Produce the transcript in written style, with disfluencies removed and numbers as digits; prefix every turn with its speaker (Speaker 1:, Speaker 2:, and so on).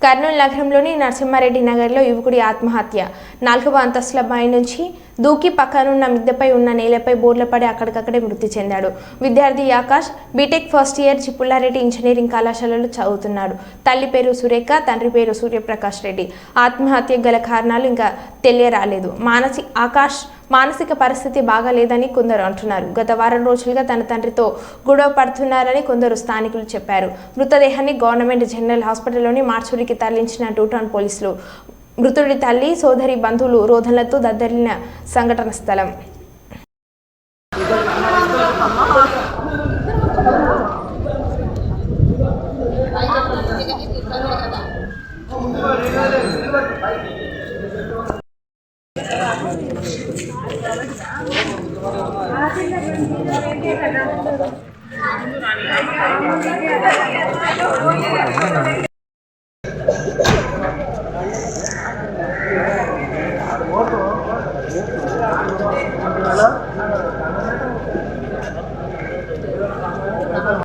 Speaker 1: కర్నూలు నగరంలోని నరసింహారెడ్డి నగర్లో యువకుడి ఆత్మహత్య. 4వ అంతస్తుల పై నుంచి దూకి పక్కనున్న మిద్దెపై ఉన్న నేలపై బోర్లపడి అక్కడికక్కడే మృతి చెందాడు. విద్యార్థి Akash BTech first year Chipullareddy engineering కళాశాలలో చదువుతున్నాడు. తల్లి పేరు సురేఖ, తండ్రి పేరు సూర్యప్రకాష్ రెడ్డి. ఆత్మహత్య గల కారణాలు ఇంకా తెలియరాలేదు. ఆకాష్ మానసిక పరిస్థితి బాగాలేదని కొందరు అంటున్నారు. గత వారం రోజులుగా తన తండ్రితో గొడవ పడుతున్నారని కొందరు స్థానికులు చెప్పారు. మృతదేహాన్ని గవర్నమెంట్ జనరల్ హాస్పిటల్లోని మార్చురికి తరలించిన 2 టౌన్ పోలీసులు. మృతుడి తల్లి, సోదరి, బంధువులు రోదనలతో దద్దరిల్లిన సంఘటన స్థలం.